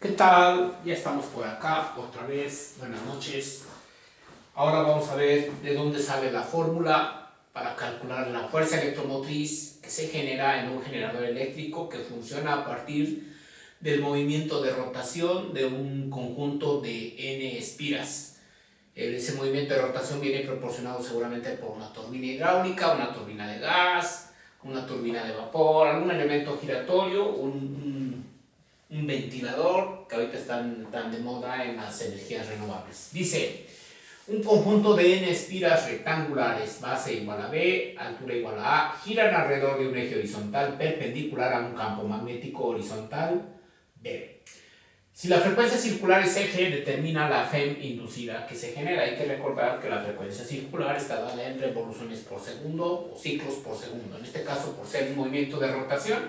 ¿Qué tal? Ya estamos por acá otra vez. Buenas noches. Ahora vamos a ver de dónde sale la fórmula para calcular la fuerza electromotriz que se genera en un generador eléctrico que funciona a partir del movimiento de rotación de un conjunto de n espiras. Ese movimiento de rotación viene proporcionado seguramente por una turbina hidráulica, una turbina de gas, una turbina de vapor, algún elemento giratorio, un ventilador, que ahorita están tan de moda en las energías renovables. Dice, un conjunto de n espiras rectangulares, base igual a b, altura igual a a, giran alrededor de un eje horizontal perpendicular a un campo magnético horizontal b. Si la frecuencia circular es eje, determina la FEM inducida que se genera. Hay que recordar que la frecuencia circular está dada en revoluciones por segundo o ciclos por segundo. En este caso, por ser un movimiento de rotación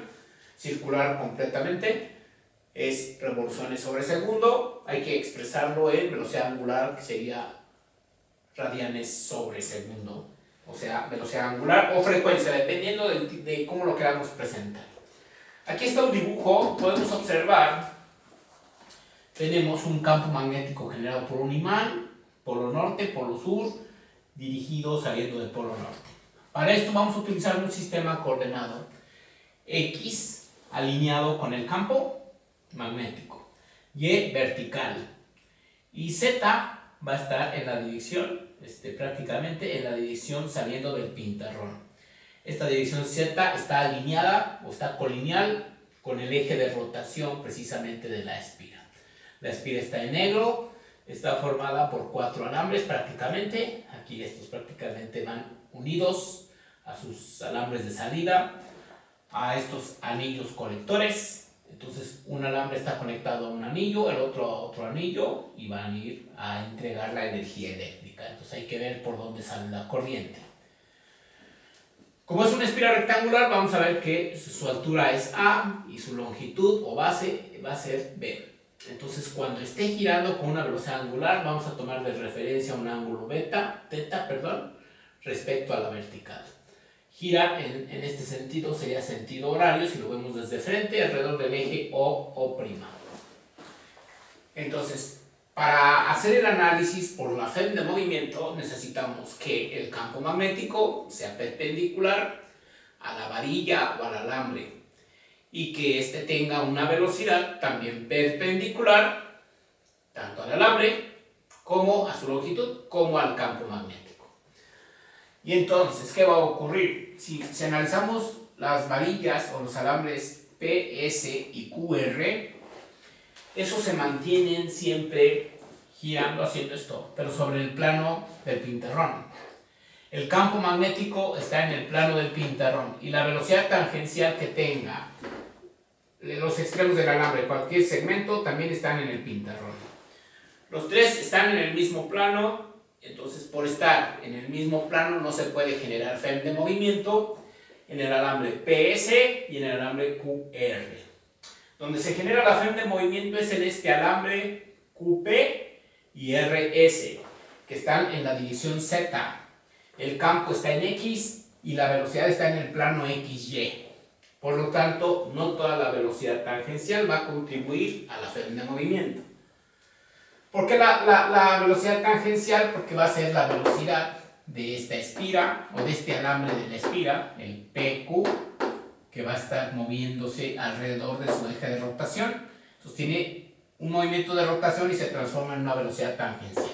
circular completamente, es revoluciones sobre segundo. Hay que expresarlo en velocidad angular, que sería radianes sobre segundo. O sea, velocidad angular o frecuencia, dependiendo de cómo lo queramos presentar. Aquí está un dibujo, podemos observar. Tenemos un campo magnético generado por un imán, polo norte, polo sur, dirigido saliendo del polo norte. Para esto vamos a utilizar un sistema coordenado X alineado con el campo magnético, Y vertical, y Z va a estar en la dirección, prácticamente en la dirección saliendo del pintarrón. Esta dirección Z está alineada o está colineal con el eje de rotación precisamente de la espira. La espira está en negro, está formada por 4 alambres prácticamente. Aquí estos prácticamente van unidos a sus alambres de salida, a estos anillos colectores. Entonces un alambre está conectado a un anillo, el otro a otro anillo, y van a ir a entregar la energía eléctrica. Entonces hay que ver por dónde sale la corriente. Como es una espira rectangular, vamos a ver que su altura es A y su longitud o base va a ser B. Entonces, cuando esté girando con una velocidad angular, vamos a tomar de referencia un ángulo teta, respecto a la vertical. Gira en este sentido, sería sentido horario, si lo vemos desde frente, alrededor del eje O'. Entonces, para hacer el análisis por la FEM de movimiento, necesitamos que el campo magnético sea perpendicular a la varilla o al alambre, y que éste tenga una velocidad también perpendicular tanto al alambre como a su longitud como al campo magnético. Y entonces, ¿qué va a ocurrir? Si analizamos las varillas o los alambres P, S y QR, esos se mantienen siempre girando haciendo esto, pero sobre el plano del pintarrón. El campo magnético está en el plano del pintarrón y la velocidad tangencial que tenga los extremos del alambre, cualquier segmento, también están en el pintarrón. Los tres están en el mismo plano, entonces por estar en el mismo plano no se puede generar FEM de movimiento en el alambre PS y en el alambre QR. Donde se genera la FEM de movimiento es en este alambre QP y RS, que están en la dirección Z. El campo está en X y la velocidad está en el plano XY. Por lo tanto, no toda la velocidad tangencial va a contribuir a la FEM de movimiento. ¿Por qué la velocidad tangencial? Porque va a ser la velocidad de esta espira o de este alambre de la espira, el PQ, que va a estar moviéndose alrededor de su eje de rotación. Entonces tiene un movimiento de rotación y se transforma en una velocidad tangencial.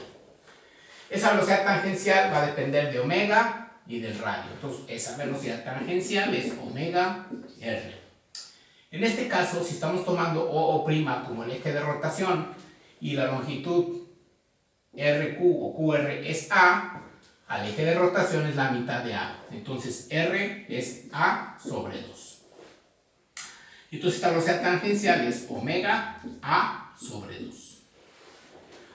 Esa velocidad tangencial va a depender de omega y del radio. Entonces esa velocidad tangencial es omega R. En este caso, si estamos tomando O' como el eje de rotación y la longitud RQ o QR es A, al eje de rotación es la mitad de A. Entonces R es A sobre 2. Entonces esta velocidad tangencial es omega A sobre 2.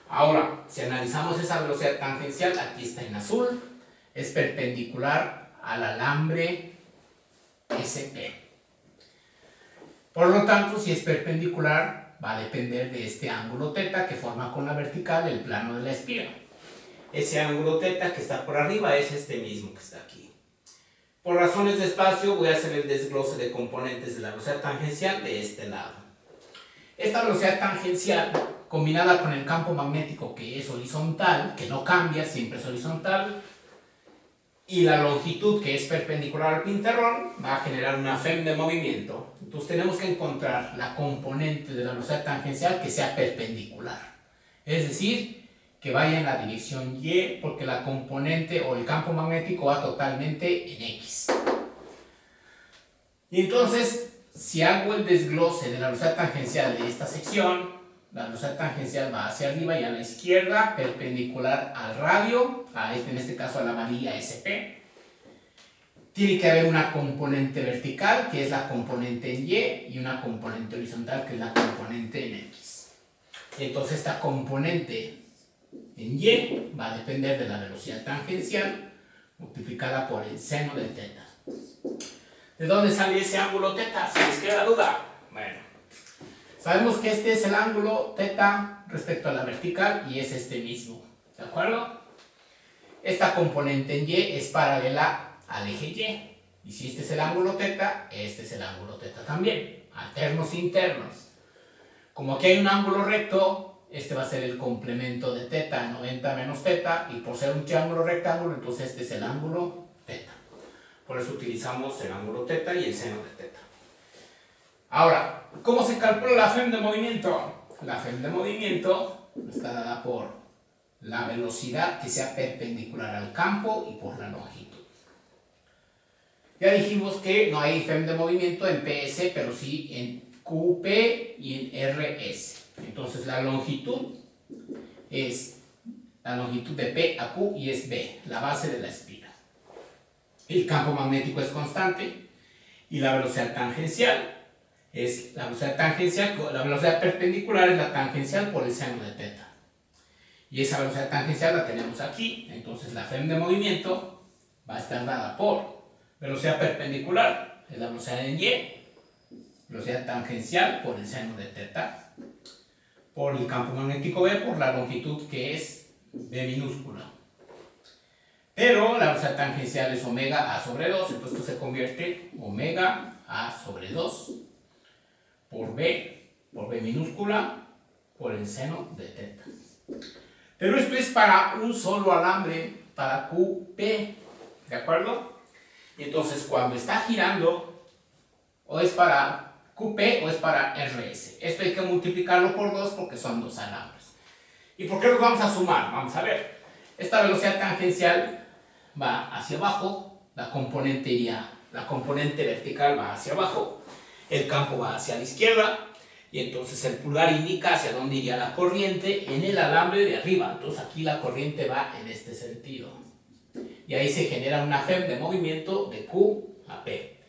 Ahora, si analizamos esa velocidad tangencial, aquí está en azul, es perpendicular al alambre SP. Por lo tanto, si es perpendicular, va a depender de este ángulo teta que forma con la vertical el plano de la espira. Ese ángulo teta que está por arriba es este mismo que está aquí. Por razones de espacio voy a hacer el desglose de componentes de la velocidad tangencial de este lado. Esta velocidad tangencial combinada con el campo magnético que es horizontal, que no cambia, siempre es horizontal, y la longitud que es perpendicular al pintarrón, va a generar una FEM de movimiento. Entonces tenemos que encontrar la componente de la velocidad tangencial que sea perpendicular. Es decir, que vaya en la dirección Y, porque la componente o el campo magnético va totalmente en X. Y entonces, si hago el desglose de la velocidad tangencial de esta sección, la velocidad tangencial va hacia arriba y a la izquierda, perpendicular al radio, en este caso a la varilla SP. Tiene que haber una componente vertical, que es la componente en Y, y una componente horizontal, que es la componente en X. Entonces esta componente en Y va a depender de la velocidad tangencial multiplicada por el seno de teta. ¿De dónde sale ese ángulo teta? Si les queda duda. Bueno, sabemos que este es el ángulo teta respecto a la vertical y es este mismo. ¿De acuerdo? Esta componente en Y es paralela al eje Y. Y si este es el ángulo teta, este es el ángulo teta también. Alternos internos. Como aquí hay un ángulo recto, este va a ser el complemento de teta, 90 menos teta, y por ser un triángulo rectángulo, entonces este es el ángulo teta. Por eso utilizamos el ángulo teta y el seno de teta. Ahora, ¿cómo se calcula la FEM de movimiento? La FEM de movimiento está dada por la velocidad que sea perpendicular al campo y por la longitud. Ya dijimos que no hay FEM de movimiento en PS, pero sí en QP y en RS. Entonces la longitud es la longitud de P a Q y es B, la base de la espira. El campo magnético es constante y la velocidad tangencial es la velocidad perpendicular es la tangencial por el seno de teta. Y esa velocidad tangencial la tenemos aquí. Entonces la FEM de movimiento va a estar dada por velocidad perpendicular, es la velocidad en Y, velocidad tangencial por el seno de teta, por el campo magnético B, por la longitud que es B minúscula. Pero la velocidad tangencial es omega A sobre 2, entonces esto se convierte omega A sobre 2 por B minúscula, por el seno de teta. Pero esto es para un solo alambre, para QP, ¿de acuerdo? Y entonces cuando está girando, o es para QP o es para RS. Esto hay que multiplicarlo por 2 porque son dos alambres. ¿Y por qué los vamos a sumar? Vamos a ver. Esta velocidad tangencial va hacia abajo, la componente vertical va hacia abajo, el campo va hacia la izquierda, y entonces el pulgar indica hacia dónde iría la corriente en el alambre de arriba. Entonces aquí la corriente va en este sentido. Y ahí se genera una FEM de movimiento de Q a P.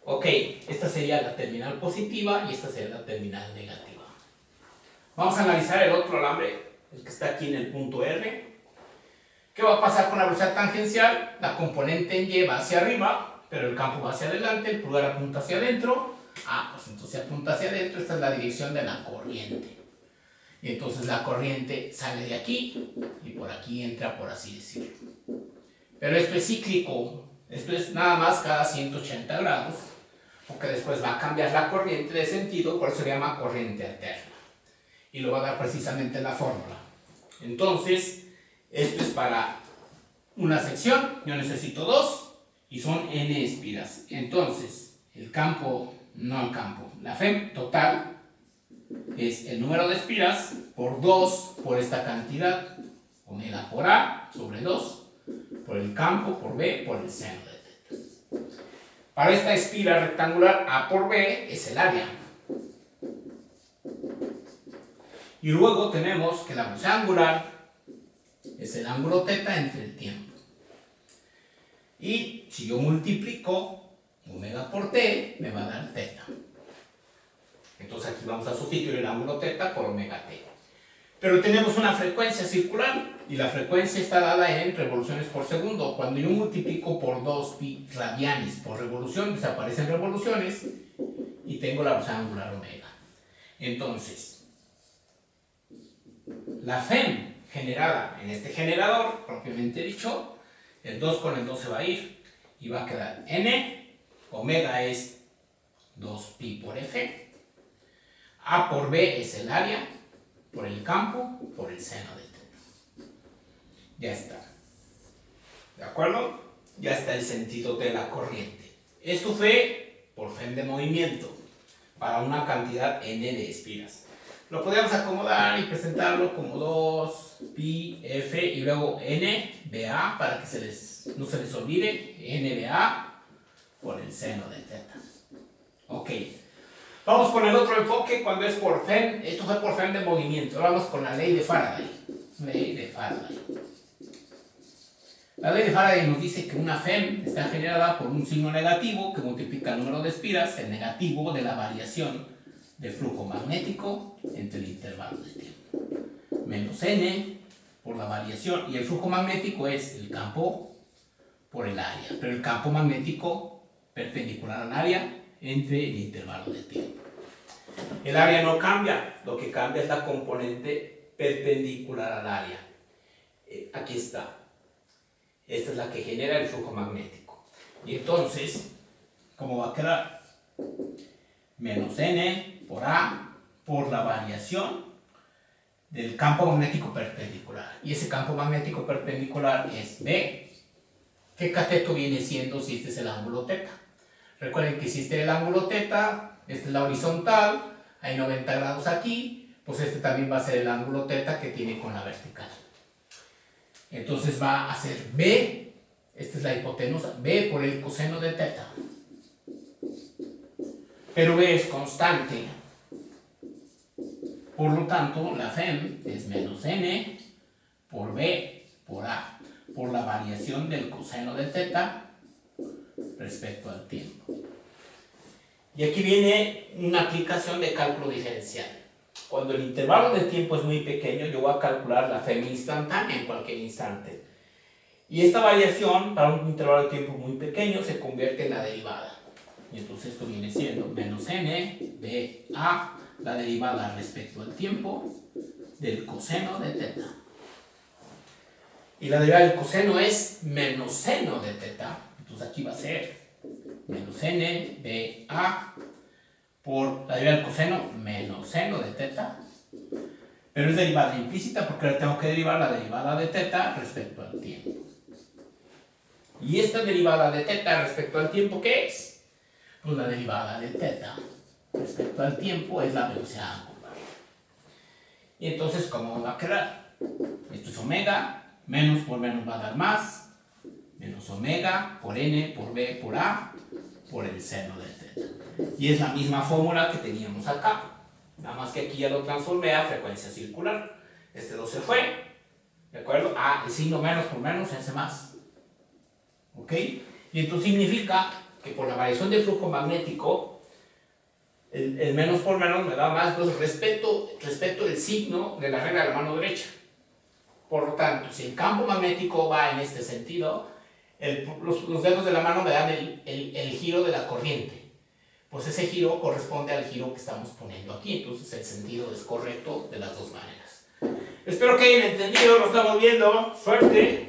Ok, esta sería la terminal positiva y esta sería la terminal negativa. Vamos a analizar el otro alambre, el que está aquí en el punto R. ¿Qué va a pasar con la velocidad tangencial? La componente en Y va hacia arriba, pero el campo va hacia adelante, el pulgar apunta hacia adentro. Pues entonces apunta hacia adentro, esta es la dirección de la corriente. Y entonces la corriente sale de aquí y por aquí entra, por así decirlo. Pero esto es cíclico, esto es nada más cada 180 grados, porque después va a cambiar la corriente de sentido, por eso se llama corriente alterna. Y lo va a dar precisamente en la fórmula. Entonces, esto es para una sección, yo necesito dos, y son n espiras. Entonces, la FEM total es el número de espiras por 2 por esta cantidad, omega por A sobre 2, por el campo, por B, por el seno de teta. Para esta espira rectangular, A por B es el área. Y luego tenemos que la velocidad angular es el ángulo teta entre el tiempo. Y si yo multiplico omega por t, me va a dar teta. Entonces aquí vamos a sustituir el ángulo teta por omega t. Pero tenemos una frecuencia circular y la frecuencia está dada en revoluciones por segundo. Cuando yo multiplico por 2 pi radianes por revolución, desaparecen revoluciones y tengo la velocidad angular omega. Entonces, la FEM generada en este generador, propiamente dicho, el 2 con el 2 se va a ir y va a quedar n, omega es 2pi por f, A por B es el área, por el campo, por el seno de θ. Ya está. ¿De acuerdo? Ya está el sentido de la corriente. Esto fue por FEM de movimiento, para una cantidad n de espiras. Lo podemos acomodar y presentarlo como 2 pi f y luego n BA para que no se les olvide, n BA por el seno de θ. Ok. Vamos con el otro enfoque cuando es por FEM. Esto fue por FEM de movimiento. Vamos con la ley de Faraday. Ley de Faraday. La ley de Faraday nos dice que una FEM está generada por un signo negativo que multiplica el número de espiras, el negativo de la variación de flujo magnético entre el intervalo de tiempo. Menos n por la variación, y el flujo magnético es el campo por el área, pero el campo magnético perpendicular al área entre el intervalo de tiempo. El área no cambia, lo que cambia es la componente perpendicular al área. Aquí está. Esta es la que genera el flujo magnético. Y entonces, ¿cómo va a quedar? Menos n por A por la variación del campo magnético perpendicular. Y ese campo magnético perpendicular es B. ¿Qué cateto viene siendo si este es el ángulo θ? Recuerden que si este es el ángulo θ, esta es la horizontal, hay 90 grados aquí, pues este también va a ser el ángulo θ que tiene con la vertical. Entonces va a ser B, esta es la hipotenusa, B por el coseno de θ. Pero B es constante. Por lo tanto, la FEM es menos n por B por A, por la variación del coseno de θ respecto al tiempo. Y aquí viene una aplicación de cálculo diferencial. Cuando el intervalo de tiempo es muy pequeño, yo voy a calcular la FEM instantánea en cualquier instante. Y esta variación para un intervalo de tiempo muy pequeño se convierte en la derivada. Y entonces esto viene siendo menos n de A, la derivada respecto al tiempo del coseno de θ. Y la derivada del coseno es menos seno de θ. Entonces aquí va a ser menos n de A por la derivada del coseno menos seno de θ. Pero es derivada implícita porque ahora tengo que derivar la derivada de θ respecto al tiempo. ¿Y esta derivada de θ respecto al tiempo qué es? Pues la derivada de θ respecto al tiempo es la velocidad angular. Y entonces, ¿cómo va a quedar? Esto es omega, menos por menos va a dar más, menos omega por n por b por a por el seno de θ. Y es la misma fórmula que teníamos acá, nada más que aquí ya lo transformé a frecuencia circular. Este 2 se fue, ¿de acuerdo? El signo menos por menos hace más. ¿Ok? Y esto significa que por la variación del flujo magnético, el menos por menos me da más, entonces respecto del signo de la regla de la mano derecha. Por lo tanto, si el campo magnético va en este sentido, los dedos de la mano me dan el giro de la corriente. Pues ese giro corresponde al giro que estamos poniendo aquí, entonces el sentido es correcto de las dos maneras. Espero que hayan entendido, lo estamos viendo. ¡Suerte!